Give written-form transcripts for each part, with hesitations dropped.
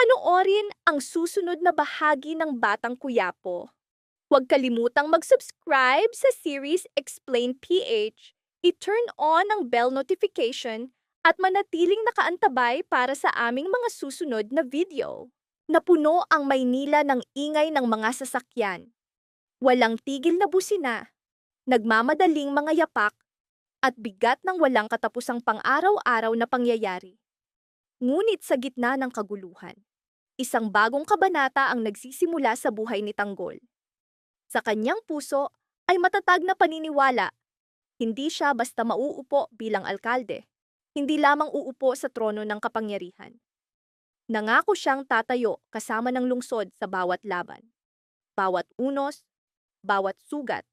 Panoorin ang susunod na bahagi ng Batang Kuyapo. Huwag kalimutang mag-subscribe sa series Explain PH, i-turn on ang bell notification at manatiling nakaantabay para sa aming mga susunod na video. Napuno ang Maynila ng ingay ng mga sasakyan. Walang tigil na busina, nagmamadaling mga yapak, at bigat ng walang katapusang pang-araw-araw na pangyayari. Ngunit sa gitna ng kaguluhan, isang bagong kabanata ang nagsisimula sa buhay ni Tanggol. Sa kanyang puso ay matatag na paniniwala. Hindi siya basta mauupo bilang alkalde. Hindi lamang uupo sa trono ng kapangyarihan. Nangako siyang tatayo kasama ng lungsod sa bawat laban. Bawat unos, bawat sugat.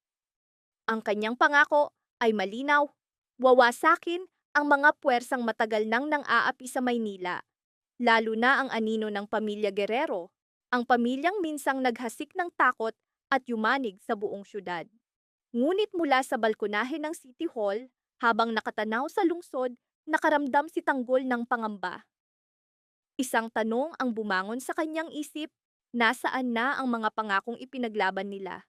Ang kanyang pangako ay malinaw. Wawasakin ang mga puwersang matagal nang nang-aapi sa Maynila. Lalo na ang anino ng pamilya Guerrero, ang pamilyang minsang naghasik ng takot at yumanig sa buong syudad. Ngunit mula sa balkonahe ng City Hall, habang nakatanaw sa lungsod, nakaramdam si Tanggol ng pangamba. Isang tanong ang bumangon sa kanyang isip, nasaan na ang mga pangakong ipinaglaban nila?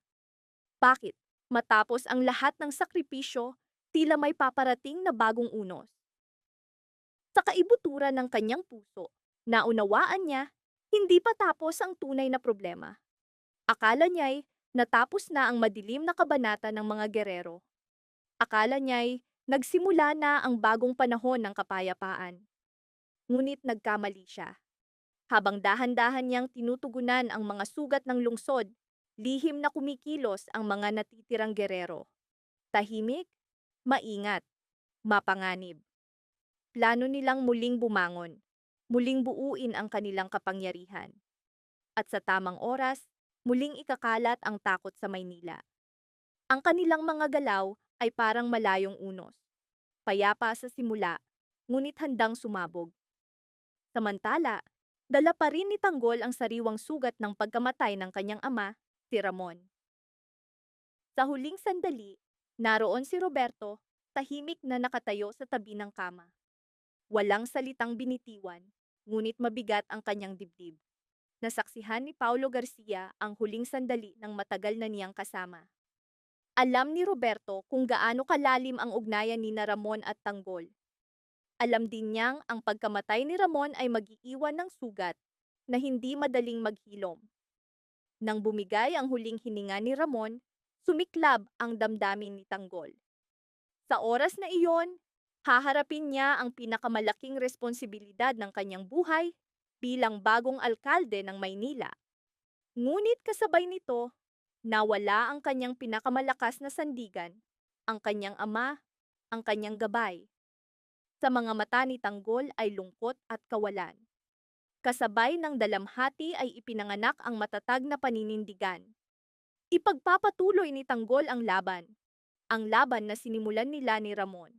Bakit? Matapos ang lahat ng sakripisyo, tila may paparating na bagong unos. Sa kaibuturan ng kanyang puso, naunawaan niya, hindi pa tapos ang tunay na problema. Akala niya'y natapos na ang madilim na kabanata ng mga Guerrero. Akala niya'y nagsimula na ang bagong panahon ng kapayapaan. Ngunit nagkamali siya. Habang dahan-dahan niyang tinutugunan ang mga sugat ng lungsod, lihim na kumikilos ang mga natitirang Guerrero. Tahimik, maingat, mapanganib. Plano nilang muling bumangon, muling buuin ang kanilang kapangyarihan. At sa tamang oras, muling ikakalat ang takot sa Maynila. Ang kanilang mga galaw ay parang malayong unos. Payapa sa simula, ngunit handang sumabog. Samantala, dala pa rin ni Tanggol ang sariwang sugat ng pagkamatay ng kanyang ama, si Ramon. Sa huling sandali, naroon si Roberto, tahimik na nakatayo sa tabi ng kama. Walang salitang binitiwan, ngunit mabigat ang kanyang dibdib. Nasaksihan ni Paulo Garcia ang huling sandali ng matagal na niyang kasama. Alam ni Roberto kung gaano kalalim ang ugnayan ni Ramon at Tanggol. Alam din niyang ang pagkamatay ni Ramon ay mag-iiwan ng sugat na hindi madaling maghilom. Nang bumigay ang huling hininga ni Ramon, sumiklab ang damdamin ni Tanggol. Sa oras na iyon, haharapin niya ang pinakamalaking responsibilidad ng kanyang buhay bilang bagong alkalde ng Maynila. Ngunit kasabay nito, nawala ang kanyang pinakamalakas na sandigan, ang kanyang ama, ang kanyang gabay. Sa mga mata ni Tanggol ay lungkot at kawalan. Kasabay ng dalamhati ay ipinanganak ang matatag na paninindigan. Ipagpapatuloy ni Tanggol ang laban na sinimulan nila ni Ramon.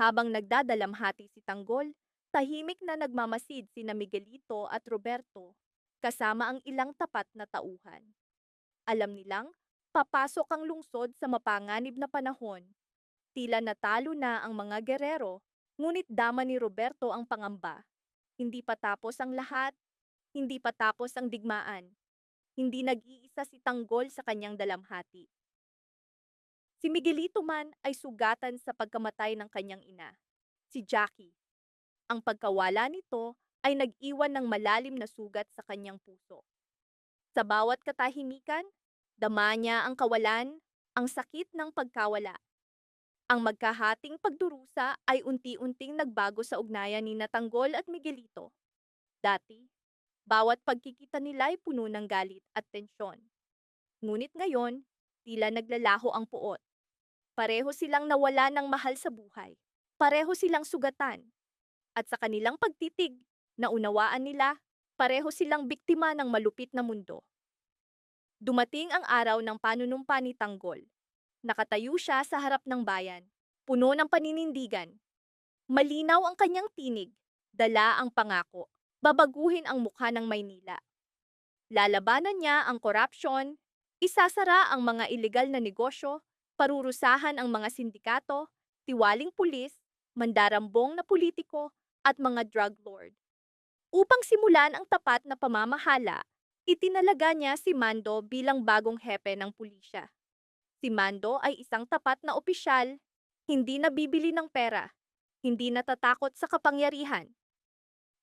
Habang nagdadalamhati si Tanggol, tahimik na nagmamasid sina Miguelito at Roberto, kasama ang ilang tapat na tauhan. Alam nilang, papasok ang lungsod sa mapanganib na panahon. Tila natalo na ang mga Guerrero, ngunit dama ni Roberto ang pangamba. Hindi pa tapos ang lahat, hindi pa tapos ang digmaan. Hindi nag-iisa si Tanggol sa kanyang dalamhati. Si Miguelito man ay sugatan sa pagkamatay ng kanyang ina, si Jackie. Ang pagkawala nito ay nag-iwan ng malalim na sugat sa kanyang puso. Sa bawat katahimikan, dama niya ang kawalan, ang sakit ng pagkawala. Ang magkahating pagdurusa ay unti-unting nagbago sa ugnayan ni Tanggol at Miguelito. Dati, bawat pagkikita nila ay puno ng galit at tensyon. Ngunit ngayon, tila naglalaho ang puot. Pareho silang nawala ng mahal sa buhay. Pareho silang sugatan. At sa kanilang pagtitig, naunawaan nila, pareho silang biktima ng malupit na mundo. Dumating ang araw ng panunumpa ni Tanggol. Nakatayo siya sa harap ng bayan, puno ng paninindigan. Malinaw ang kanyang tinig, dala ang pangako, babaguhin ang mukha ng Maynila. Lalabanan niya ang korupsyon, isasara ang mga ilegal na negosyo, parurusahan ang mga sindikato, tiwaling pulis, mandarambong na politiko, at mga drug lord. Upang simulan ang tapat na pamamahala, itinalaga niya si Mando bilang bagong hepe ng pulisya. Si Mando ay isang tapat na opisyal, hindi nabibili ng pera, hindi natatakot sa kapangyarihan.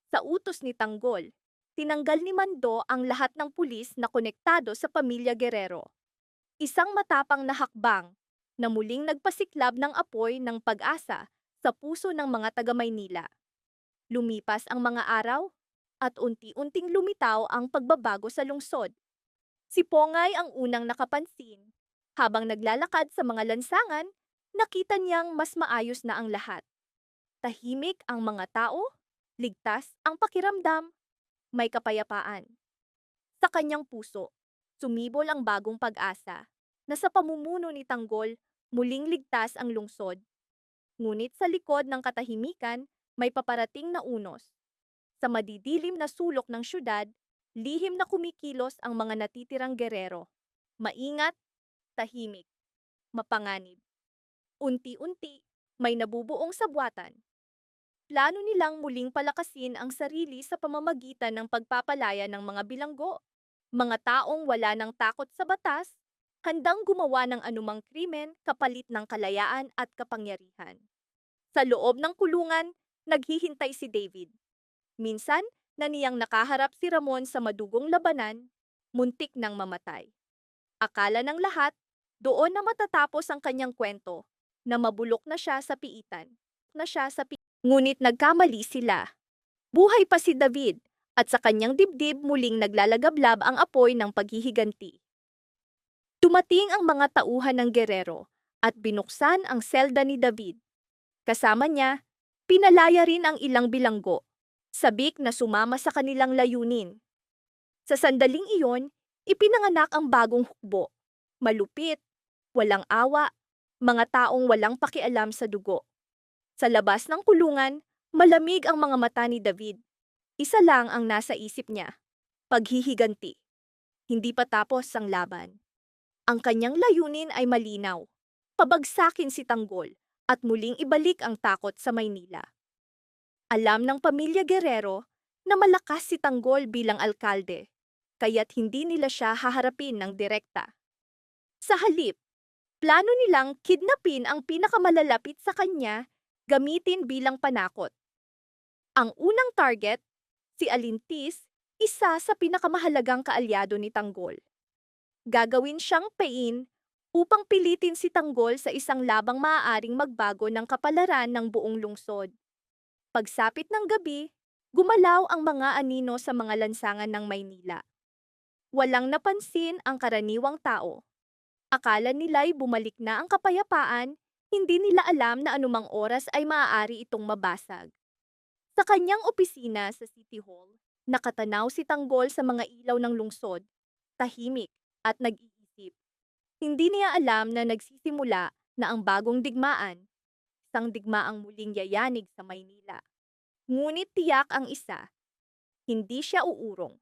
Sa utos ni Tanggol, tinanggal ni Mando ang lahat ng pulis na konektado sa pamilya Guerrero. Isang matapang na hakbang na muling nagpasiklab ng apoy ng pag-asa sa puso ng mga taga-Maynila. Lumipas ang mga araw at unti-unting lumitaw ang pagbabago sa lungsod. Si Pongay ang unang nakapansin. Habang naglalakad sa mga lansangan, nakita niyang mas maayos na ang lahat. Tahimik ang mga tao, ligtas ang pakiramdam, may kapayapaan. Sa kanyang puso, sumibol ang bagong pag-asa na sa pamumuno ni Tanggol, muling ligtas ang lungsod. Ngunit sa likod ng katahimikan, may paparating na unos. Sa madidilim na sulok ng syudad, lihim na kumikilos ang mga natitirang Guerrero. Maingat, tahimik, mapanganib. Unti-unti, may nabubuong sabwatan. Plano nilang muling palakasin ang sarili sa pamamagitan ng pagpapalaya ng mga bilanggo. Mga taong wala ng takot sa batas, handang gumawa ng anumang krimen kapalit ng kalayaan at kapangyarihan. Sa loob ng kulungan, naghihintay si David. Minsan, naniyang nakaharap si Ramon sa madugong labanan, muntik nang mamatay. Akala ng lahat, doon na matatapos ang kanyang kwento, na mabulok na siya sa piitan. Ngunit nagkamali sila. Buhay pa si David, at sa kanyang dibdib muling naglalagablab ang apoy ng paghihiganti. Dumating ang mga tauhan ng Guerrero, at binuksan ang selda ni David. Kasama niya, pinalaya rin ang ilang bilanggo, sabik na sumama sa kanilang layunin. Sa sandaling iyon, ipinanganak ang bagong hukbo. Malupit, walang awa, mga taong walang pakialam sa dugo. Sa labas ng kulungan, malamig ang mga mata ni David. Isa lang ang nasa isip niya, paghihiganti. Hindi pa tapos ang laban. Ang kanyang layunin ay malinaw, pabagsakin si Tanggol at muling ibalik ang takot sa Maynila. Alam ng pamilya Guerrero na malakas si Tanggol bilang alkalde, kaya't hindi nila siya haharapin ng direkta. Sa halip, plano nilang kidnapin ang pinakamalalapit sa kanya, gamitin bilang panakot. Ang unang target, si Alintis, isa sa pinakamahalagang kaalyado ni Tanggol. Gagawin siyang pain upang pilitin si Tanggol sa isang labang maaaring magbago ng kapalaran ng buong lungsod. Pagsapit ng gabi, gumalaw ang mga anino sa mga lansangan ng Maynila. Walang napansin ang karaniwang tao. Akala nila'y bumalik na ang kapayapaan, hindi nila alam na anumang oras ay maaari itong mabasag. Sa kanyang opisina sa City Hall, nakatanaw si Tanggol sa mga ilaw ng lungsod, tahimik at nag-iisip. Hindi niya alam na nagsisimula na ang bagong digmaan, isang digmaang muling yayanig sa Maynila. Ngunit tiyak ang isa, hindi siya uurong.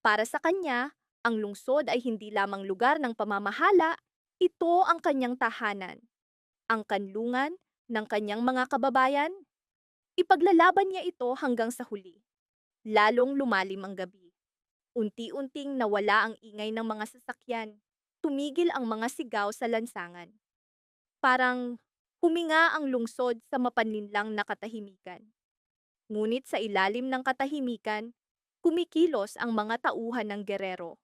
Para sa kanya, ang lungsod ay hindi lamang lugar ng pamamahala, ito ang kanyang tahanan, ang kanlungan ng kanyang mga kababayan. Ipaglalaban niya ito hanggang sa huli. Lalong lumalim ang gabi. Unti-unting nawala ang ingay ng mga sasakyan. Tumigil ang mga sigaw sa lansangan. Parang huminga ang lungsod sa mapanlinlang na katahimikan. Ngunit sa ilalim ng katahimikan, kumikilos ang mga tauhan ng Guerrero.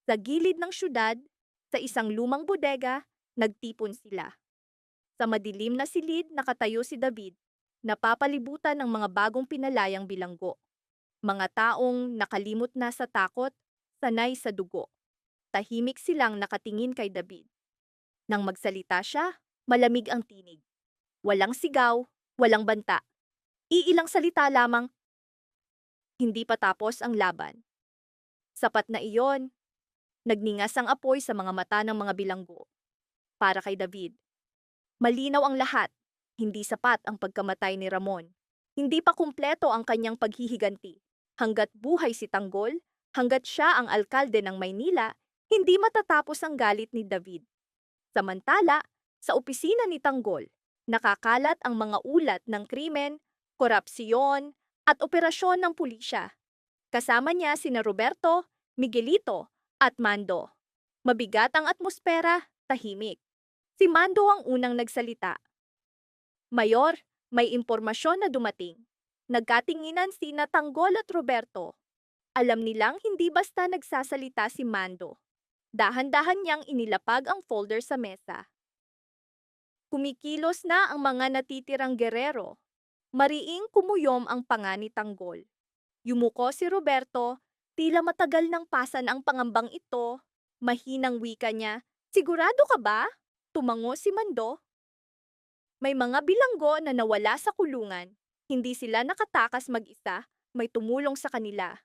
Sa gilid ng syudad, sa isang lumang bodega, nagtipon sila. Sa madilim na silid nakatayo si David, napapalibutan ng mga bagong pinalayang bilanggo. Mga taong nakalimot na sa takot, sanay sa dugo. Tahimik silang nakatingin kay David. Nang magsalita siya, malamig ang tinig. Walang sigaw, walang banta. Iilang salita lamang, hindi pa tapos ang laban. Sapat na iyon, nagningas ang apoy sa mga mata ng mga bilanggo. Para kay David, malinaw ang lahat, hindi sapat ang pagkamatay ni Ramon. Hindi pa kumpleto ang kanyang paghihiganti. Hanggat buhay si Tanggol, hanggat siya ang alkalde ng Maynila, hindi matatapos ang galit ni David. Samantala, sa opisina ni Tanggol, nakakalat ang mga ulat ng krimen, korupsyon, at operasyon ng pulisya. Kasama niya sina Roberto, Miguelito, at Mando. Mabigat ang atmosfera, tahimik. Si Mando ang unang nagsalita. Mayor, may impormasyon na dumating. Nagkatinginan sina Tanggol at Roberto. Alam nilang hindi basta nagsasalita si Mando. Dahan-dahan niyang inilapag ang folder sa mesa. Kumikilos na ang mga natitirang gerero. Mariing kumuyom ang panga ni Tanggol. Yumuko si Roberto, tila matagal nang pasan ang pangambang ito. Mahinang wika niya, "Sigurado ka ba?" Tumango si Mando. May mga bilanggo na nawala sa kulungan. Hindi sila nakatakas mag-isa, may tumulong sa kanila.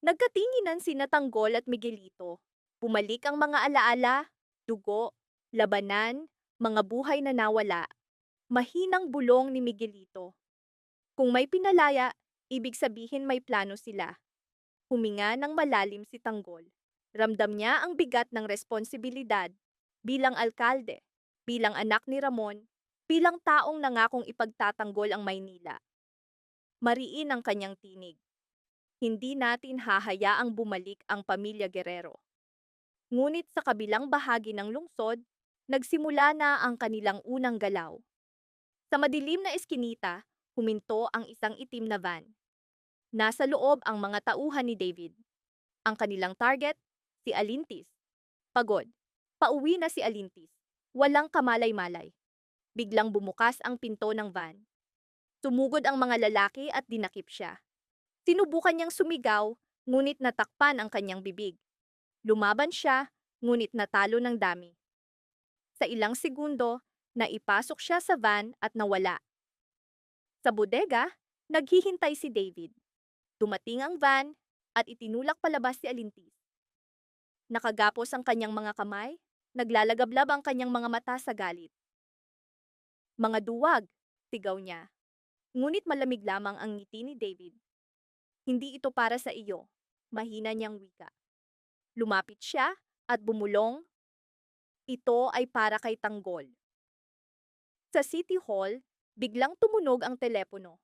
Nagkatinginan sina Tanggol at Miguelito. Bumalik ang mga alaala, dugo, labanan, mga buhay na nawala. Mahinang bulong ni Miguelito. Kung may pinalaya, ibig sabihin may plano sila. Huminga ng malalim si Tanggol. Ramdam niya ang bigat ng responsibilidad bilang alkalde, bilang anak ni Ramon, bilang taong nangakong ipagtatanggol ang Maynila. Mariin ang kanyang tinig. Hindi natin hahayaang bumalik ang pamilya Guerrero. Ngunit sa kabilang bahagi ng lungsod, nagsimula na ang kanilang unang galaw. Sa madilim na eskinita, huminto ang isang itim na van. Nasa loob ang mga tauhan ni David. Ang kanilang target, si Alintis. Pagod. Pauwi na si Alintis. Walang kamalay-malay. Biglang bumukas ang pinto ng van. Sumugod ang mga lalaki at dinakip siya. Sinubukan niyang sumigaw, ngunit natakpan ang kanyang bibig. Lumaban siya, ngunit natalo ng dami. Sa ilang segundo, naipasok siya sa van at nawala. Sa bodega, naghihintay si David. Dumating ang van at itinulak palabas si Alintis. Nakagapos ang kanyang mga kamay, naglalagablab ang kanyang mga mata sa galit. "Mga duwag," sigaw niya. Ngunit malamig lamang ang ngiti ni David. "Hindi ito para sa iyo," mahina niyang wika. Lumapit siya at bumulong, "Ito ay para kay Tanggol." Sa City Hall, biglang tumunog ang telepono.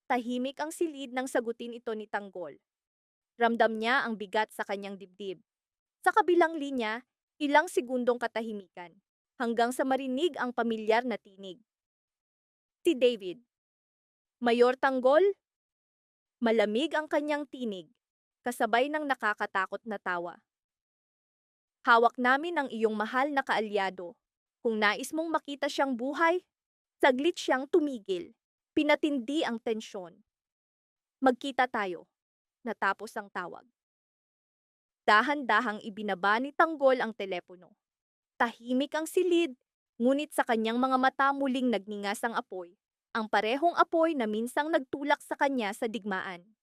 Tahimik ang silid nang sagutin ito ni Tanggol. Ramdam niya ang bigat sa kanyang dibdib. Sa kabilang linya, ilang segundong katahimikan, hanggang sa marinig ang pamilyar na tinig. Si David. "Mayor Tanggol?" Malamig ang kanyang tinig, kasabay ng nakakatakot na tawa. "Hawak namin ang iyong mahal na kaalyado. Kung nais mong makita siyang buhay," saglit siyang tumigil. Pinatindi ang tensyon. "Magkita tayo." Natapos ang tawag. Dahan-dahang ibinaba ni Tanggol ang telepono. Tahimik ang silid, ngunit sa kanyang mga mata muling nagningas ang apoy. Ang parehong apoy na minsang nagtulak sa kanya sa digmaan.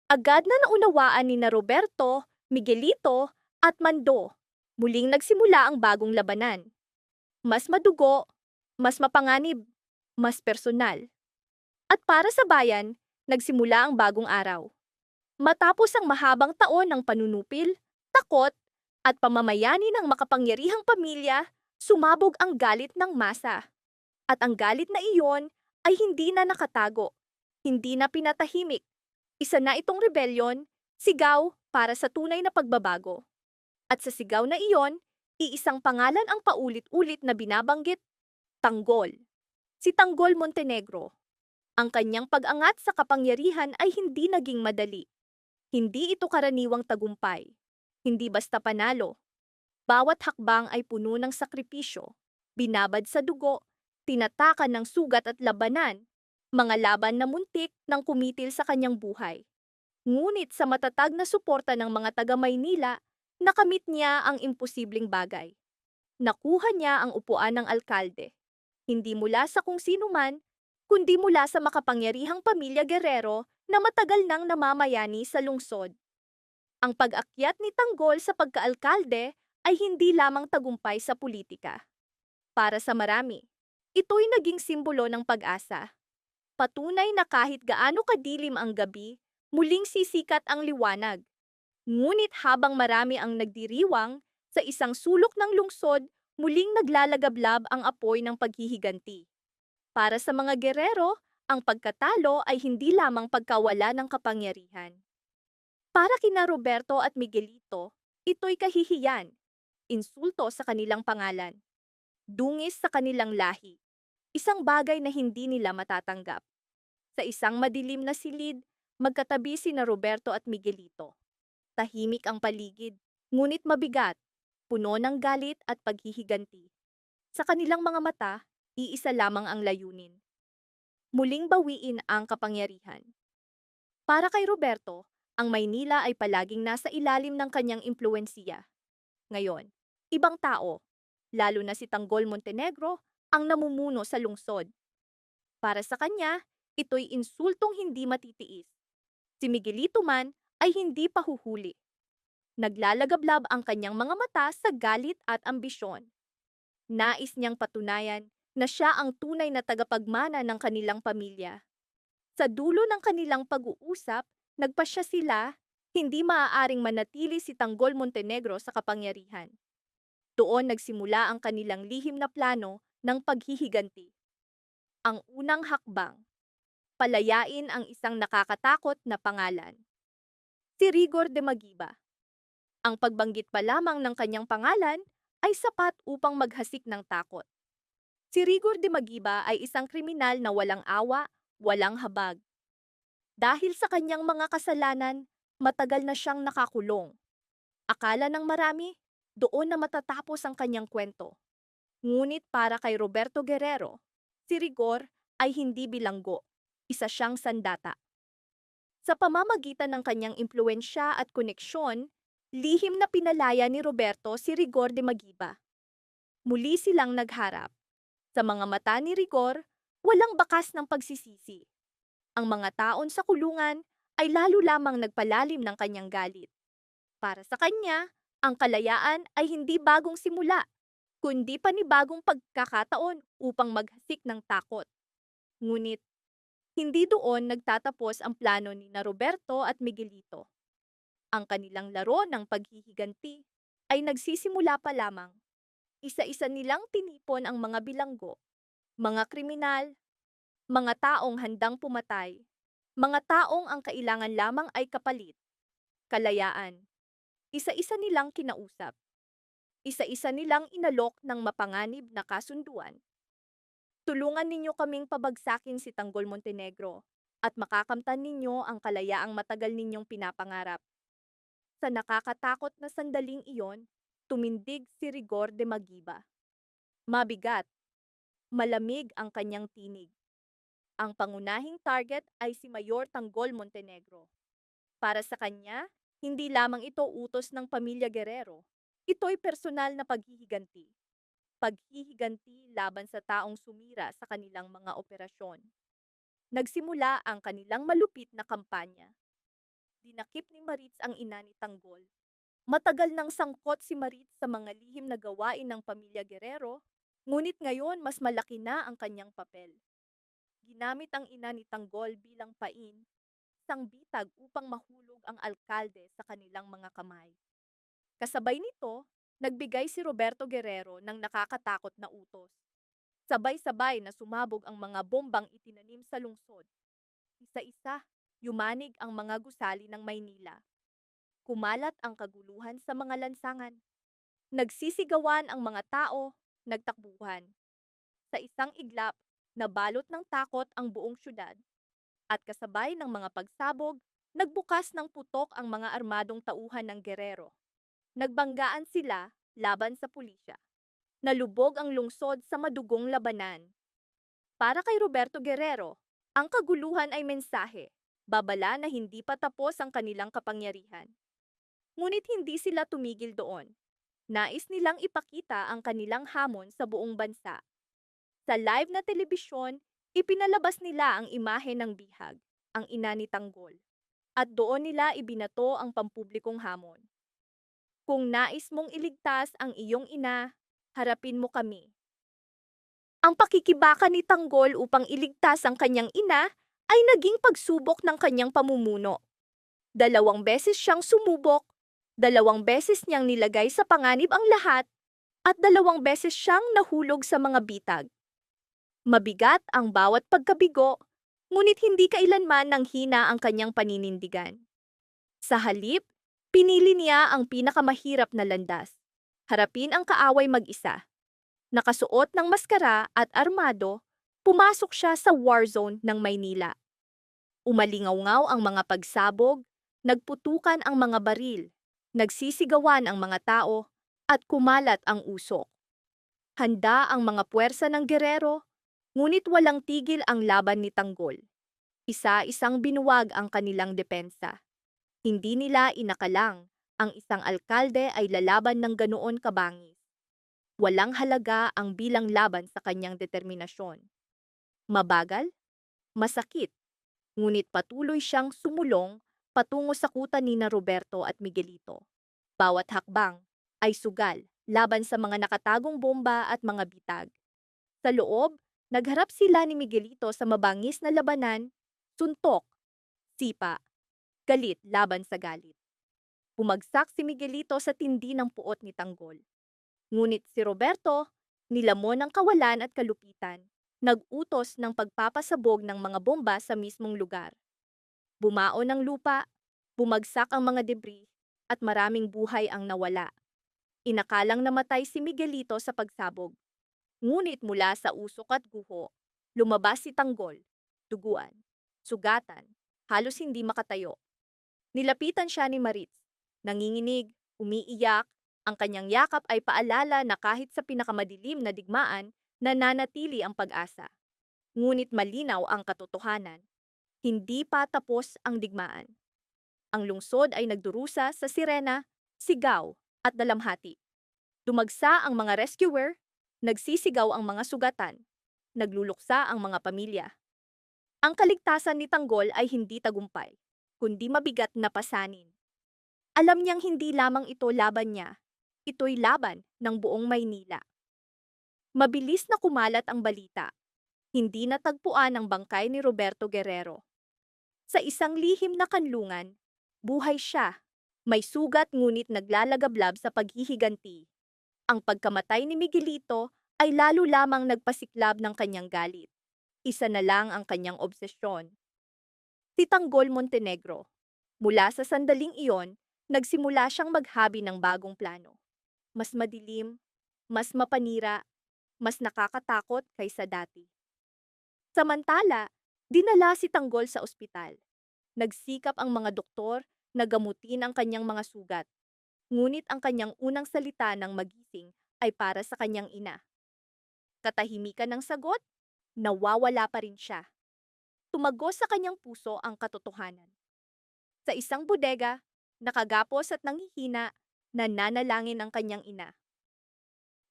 Agad na naunawaan ni na Roberto, Miguelito, at Mando. Muling nagsimula ang bagong labanan. Mas madugo, mas mapanganib, mas personal. At para sa bayan, nagsimula ang bagong araw. Matapos ang mahabang taon ng panunupil, takot, at pamamayani ng makapangyarihang pamilya, sumabog ang galit ng masa. At ang galit na iyon ay hindi na nakatago, hindi na pinatahimik. Isa na itong rebelyon, sigaw para sa tunay na pagbabago. At sa sigaw na iyon, iisang pangalan ang paulit-ulit na binabanggit, Tanggol. Si Tanggol Montenegro. Ang kanyang pag-angat sa kapangyarihan ay hindi naging madali. Hindi ito karaniwang tagumpay. Hindi basta panalo. Bawat hakbang ay puno ng sakripisyo, binabad sa dugo, tinatakan ng sugat at labanan, mga laban na muntik nang kumitil sa kanyang buhay. Ngunit sa matatag na suporta ng mga taga-Maynila, nakamit niya ang imposibleng bagay. Nakuha niya ang upuan ng alkalde. Hindi mula sa kung sino man, kundi mula sa makapangyarihang pamilya Guerrero na matagal nang namamayani sa lungsod. Ang pag-akyat ni Tanggol sa pagkaalkalde ay hindi lamang tagumpay sa politika. Para sa marami, ito'y naging simbolo ng pag-asa. Patunay na kahit gaano kadilim ang gabi, muling sisikat ang liwanag. Ngunit habang marami ang nagdiriwang, sa isang sulok ng lungsod, muling naglalagablab ang apoy ng paghihiganti. Para sa mga Guerrero, Ang pagkatalo ay hindi lamang pagkawala ng kapangyarihan. Para kina Roberto at Miguelito, ito'y kahihiyan, insulto sa kanilang pangalan, dungis sa kanilang lahi, isang bagay na hindi nila matatanggap. Sa isang madilim na silid, magkatabi sina Roberto at Miguelito. Tahimik ang paligid, ngunit mabigat, puno ng galit at paghihiganti. Sa kanilang mga mata, iisa lamang ang layunin. Muling bawiin ang kapangyarihan. Para kay Roberto, ang Maynila ay palaging nasa ilalim ng kanyang impluwensiya. Ngayon, ibang tao, lalo na si Tanggol Montenegro, ang namumuno sa lungsod. Para sa kanya, ito'y insultong hindi matitiis. Si Miguelito man ay hindi pahuhuli. Naglalagablab ang kanyang mga mata sa galit at ambisyon. Nais niyang patunayan na siya ang tunay na tagapagmana ng kanilang pamilya. Sa dulo ng kanilang pag-uusap, nagpasya sila, hindi maaaring manatili si Tanggol Montenegro sa kapangyarihan. Doon nagsimula ang kanilang lihim na plano ng paghihiganti. Ang unang hakbang, palayain ang isang nakakatakot na pangalan. Si Rigor de Magiba. Ang pagbanggit pa lamang ng kanyang pangalan ay sapat upang maghasik ng takot. Si Rigor de Magiba ay isang kriminal na walang awa, walang habag. Dahil sa kanyang mga kasalanan, matagal na siyang nakakulong. Akala ng marami, doon na matatapos ang kanyang kwento. Ngunit para kay Roberto Guerrero, si Rigor ay hindi bilanggo, isa siyang sandata. Sa pamamagitan ng kanyang impluensya at koneksyon, lihim na pinalaya ni Roberto si Rigor de Magiba. Muli silang nagharap. Sa mga mata ni Rigor, walang bakas ng pagsisisi. Ang mga taon sa kulungan ay lalo lamang nagpalalim ng kanyang galit. Para sa kanya, ang kalayaan ay hindi bagong simula, kundi panibagong pagkakataon upang maghasik ng takot. Ngunit, hindi doon nagtatapos ang plano ni Roberto at Miguelito. Ang kanilang laro ng paghihiganti ay nagsisimula pa lamang. Isa-isa nilang tinipon ang mga bilanggo, mga kriminal, mga taong handang pumatay, mga taong ang kailangan lamang ay kapalit, kalayaan. Isa-isa nilang kinausap. Isa-isa nilang inalok ng mapanganib na kasunduan. Tulungan ninyo kaming pabagsakin si Tanggol Montenegro at makakamtan ninyo ang kalayaang matagal ninyong pinapangarap. Sa nakakatakot na sandaling iyon, tumindig si Rigor de Magiba. Mabigat, malamig ang kanyang tinig. Ang pangunahing target ay si Mayor Tanggol Montenegro. Para sa kanya, hindi lamang ito utos ng pamilya Guerrero. Ito'y personal na paghihiganti. Paghihiganti laban sa taong sumira sa kanilang mga operasyon. Nagsimula ang kanilang malupit na kampanya. Dinakip ni Maritz ang ina ni Tanggol. Matagal nang sangkot si Maritz sa mga lihim na gawain ng pamilya Guerrero, ngunit ngayon mas malaki na ang kanyang papel. Ginamit ang ina ni Tanggol bilang pain, isang bitag upang mahulog ang alkalde sa kanilang mga kamay. Kasabay nito, nagbigay si Roberto Guerrero ng nakakatakot na utos. Sabay-sabay na sumabog ang mga bombang itinanim sa lungsod. Isa-isa, yumanig ang mga gusali ng Maynila. Kumalat ang kaguluhan sa mga lansangan. Nagsisigawan ang mga tao, nagtakbuhan. Sa isang iglap, nabalot ng takot ang buong syudad. At kasabay ng mga pagsabog, nagbukas ng putok ang mga armadong tauhan ng Guerrero. Nagbanggaan sila laban sa pulisya. Nalubog ang lungsod sa madugong labanan. Para kay Roberto Guerrero, ang kaguluhan ay mensahe, babala na hindi pa tapos ang kanilang kapangyarihan. Ngunit hindi sila tumigil doon. Nais nilang ipakita ang kanilang hamon sa buong bansa. Sa live na telebisyon, ipinalabas nila ang imahe ng bihag, ang ina ni Tanggol. At doon nila ibinato ang pampublikong hamon. Kung nais mong iligtas ang iyong ina, harapin mo kami. Ang pakikibaka ni Tanggol upang iligtas ang kanyang ina ay naging pagsubok ng kanyang pamumuno. 2 beses siyang sumubok, 2 beses niyang nilagay sa panganib ang lahat, at 2 beses siyang nahulog sa mga bitag. Mabigat ang bawat pagkabigo, Ngunit hindi kailanman nanghina ang kanyang paninindigan. Sa halip, pinili niya ang pinakamahirap na landas. Harapin ang kaaway mag-isa. Nakasuot ng maskara at armado, pumasok siya sa war zone ng Maynila. Umalingaw-ngaw ang mga pagsabog, nagputukan ang mga baril, nagsisigawan ang mga tao, at kumalat ang usok. Handa ang mga puwersa ng gerero, ngunit walang tigil ang laban ni Tanggol. Isa-isang binuwag ang kanilang depensa. Hindi nila inakalang ang isang alkalde ay lalaban ng ganoon kabangis. Walang halaga ang bilang laban sa kanyang determinasyon. Mabagal, masakit, ngunit patuloy siyang sumulong patungo sa kuta ni na Roberto at Miguelito. Bawat hakbang ay sugal laban sa mga nakatagong bomba at mga bitag. Sa loob, nagharap sila ni Miguelito sa mabangis na labanan, suntok, sipa, galit laban sa galit. Bumagsak si Miguelito sa tindi ng puot ni Tanggol. Ngunit si Roberto, nilamon ng kawalan at kalupitan, nag-utos ng pagpapasabog ng mga bomba sa mismong lugar. Bumao ng lupa, bumagsak ang mga debris, at maraming buhay ang nawala. Inakalang namatay si Miguelito sa pagsabog. Ngunit mula sa usok at guho, lumabas si Tanggol, duguan, sugatan, halos hindi makatayo. Nilapitan siya ni Maritz, nanginginig, umiiyak, ang kanyang yakap ay paalala na kahit sa pinakamadilim na digmaan, nananatili ang pag-asa. Ngunit malinaw ang katotohanan, hindi pa tapos ang digmaan. Ang lungsod ay nagdurusa sa sirena, sigaw, at dalamhati. Dumagsa ang mga rescuer, nagsisigaw ang mga sugatan, nagluluksa ang mga pamilya. Ang kaligtasan ni Tanggol ay hindi tagumpay, kundi mabigat na pasanin. Alam niyang hindi lamang ito laban niya, ito'y laban ng buong Maynila. Mabilis na kumalat ang balita. Hindi natagpuan ang bangkay ni Roberto Guerrero. Sa isang lihim na kanlungan, buhay siya. May sugat ngunit naglalagablab sa paghihiganti. Ang pagkamatay ni Miguelito ay lalo lamang nagpasiklab ng kanyang galit. Isa na lang ang kanyang obsesyon. Si Tanggol Montenegro. Mula sa sandaling iyon, nagsimula siyang maghabi ng bagong plano. Mas madilim, mas mapanira, mas nakakatakot kaysa dati. Samantala, dinala si Tanggol sa ospital. Nagsikap ang mga doktor na gamutin ang kanyang mga sugat. Ngunit ang kanyang unang salita ng magising ay para sa kanyang ina. Katahimikan ng sagot, nawawala pa rin siya. Tumagos sa kanyang puso ang katotohanan. Sa isang bodega, nakagapos at nanghihina, nananalangin ang kanyang ina.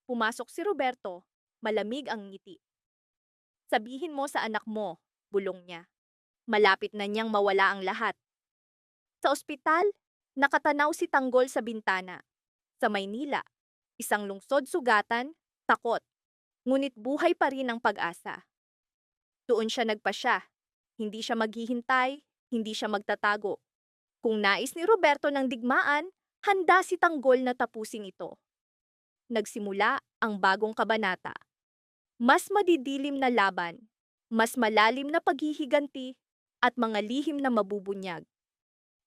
Pumasok si Roberto, malamig ang ngiti. Sabihin mo sa anak mo, bulong niya. Malapit na niyang mawala ang lahat. Sa ospital, nakatanaw si Tanggol sa bintana. Sa Maynila, isang lungsod sugatan, takot. Ngunit buhay pa rin ang pag-asa. Doon siya nagpasya. Hindi siya maghihintay, hindi siya magtatago. Kung nais ni Roberto ng digmaan, handa si Tanggol na tapusin ito. Nagsimula ang bagong kabanata. Mas madidilim na laban, mas malalim na paghihiganti, at mga lihim na mabubunyag.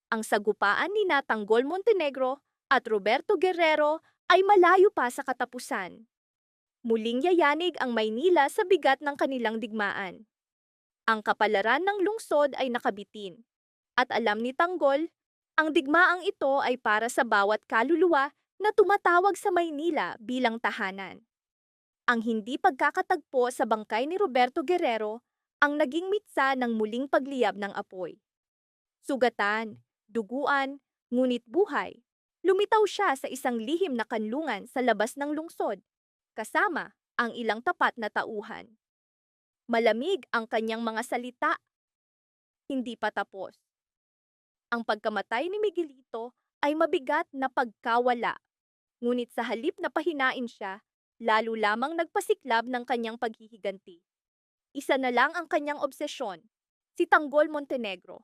Ang sagupaan ni Tanggol Montenegro at Roberto Guerrero ay malayo pa sa katapusan. Muling yayanig ang Maynila sa bigat ng kanilang digmaan. Ang kapalaran ng lungsod ay nakabitin, at alam ni Tanggol, ang digmaang ito ay para sa bawat kaluluwa na tumatawag sa Maynila bilang tahanan. Ang hindi pagkakatagpo sa bangkay ni Roberto Guerrero ang naging mitsa ng muling pagliyab ng apoy. Sugatan, duguan, ngunit buhay. Lumitaw siya sa isang lihim na kanlungan sa labas ng lungsod, kasama ang ilang tapat na tauhan. Malamig ang kanyang mga salita. Hindi pa tapos. Ang pagkamatay ni Miguelito ay mabigat na pagkawala. Ngunit sa halip na pahinain siya, lalo lamang nagpasiklab ng kanyang paghihiganti. Isa na lang ang kanyang obsesyon, si Tanggol Montenegro.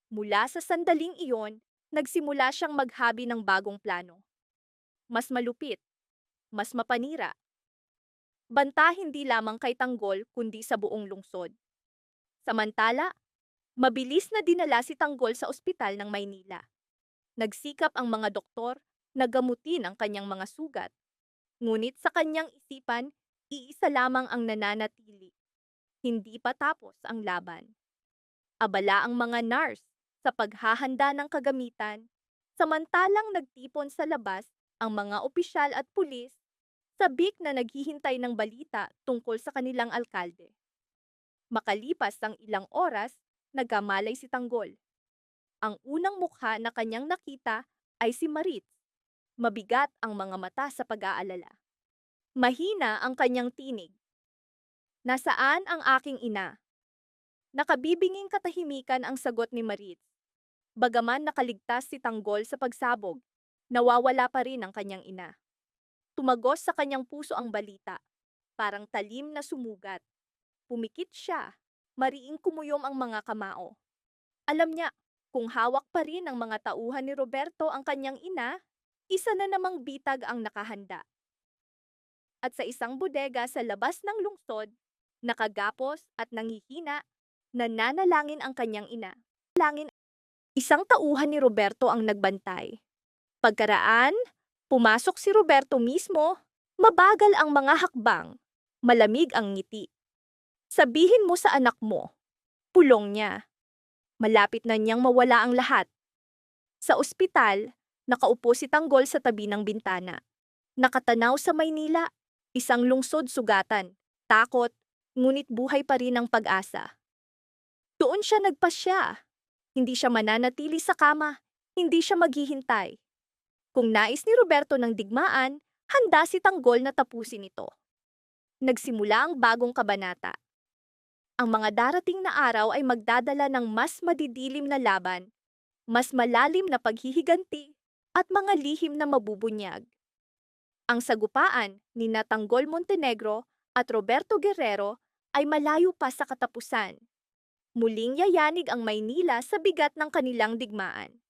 Mula sa sandaling iyon, nagsimula siyang maghabi ng bagong plano. Mas malupit, mas mapanira. Banta hindi lamang kay Tanggol kundi sa buong lungsod. Samantala, mabilis na dinala si Tanggol sa ospital ng Maynila. Nagsikap ang mga doktor na gamutin ang kanyang mga sugat. Ngunit sa kanyang isipan, iisa lamang ang nananatili. Hindi pa tapos ang laban. Abala ang mga nurse sa paghahanda ng kagamitan, samantalang nagtipon sa labas ang mga opisyal at pulis, sabik na naghihintay ng balita tungkol sa kanilang alkalde. Makalipas ang ilang oras, nagkamalay si Tanggol. Ang unang mukha na kanyang nakita ay si Maritz. Mabigat ang mga mata sa pag-aalala. Mahina ang kanyang tinig. Nasaan ang aking ina? Nakabibinging katahimikan ang sagot ni Maritz. Bagaman nakaligtas si Tanggol sa pagsabog, nawawala pa rin ang kanyang ina. Tumagos sa kanyang puso ang balita, parang talim na sumugat. Pumikit siya, mariing kumuyom ang mga kamao. Alam niya, kung hawak pa rin ng mga tauhan ni Roberto ang kanyang ina, isa na namang bitag ang nakahanda. At sa isang bodega sa labas ng lungsod, nakagapos at nangihina, nananalangin ang kanyang ina. Isang tauhan ni Roberto ang nagbantay. Pagkaraan, pumasok si Roberto mismo, mabagal ang mga hakbang, malamig ang ngiti. Sabihin mo sa anak mo, pulong niya. Malapit na niyang mawala ang lahat. Sa ospital, nakaupo si Tanggol sa tabi ng bintana. Nakatanaw sa Maynila, isang lungsod sugatan, takot, ngunit buhay pa rin ang pag-asa. Doon siya nagpasya. Hindi siya mananatili sa kama, hindi siya maghihintay. Kung nais ni Roberto ng digmaan, handa si Tanggol na tapusin ito. Nagsimula ang bagong kabanata. Ang mga darating na araw ay magdadala ng mas madidilim na laban, mas malalim na paghihiganti, at mga lihim na mabubunyag. Ang sagupaan ni Tanggol Montenegro at Roberto Guerrero ay malayo pa sa katapusan. Muling yayanig ang Maynila sa bigat ng kanilang digmaan.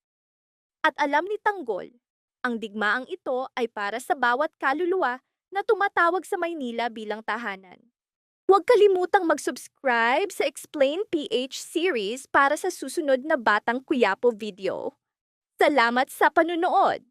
At alam ni Tanggol, ang digmaang ito ay para sa bawat kaluluwa na tumatawag sa Maynila bilang tahanan. Huwag kalimutang mag-subscribe sa Explain PH series para sa susunod na Batang Quiapo video. Salamat sa panunood!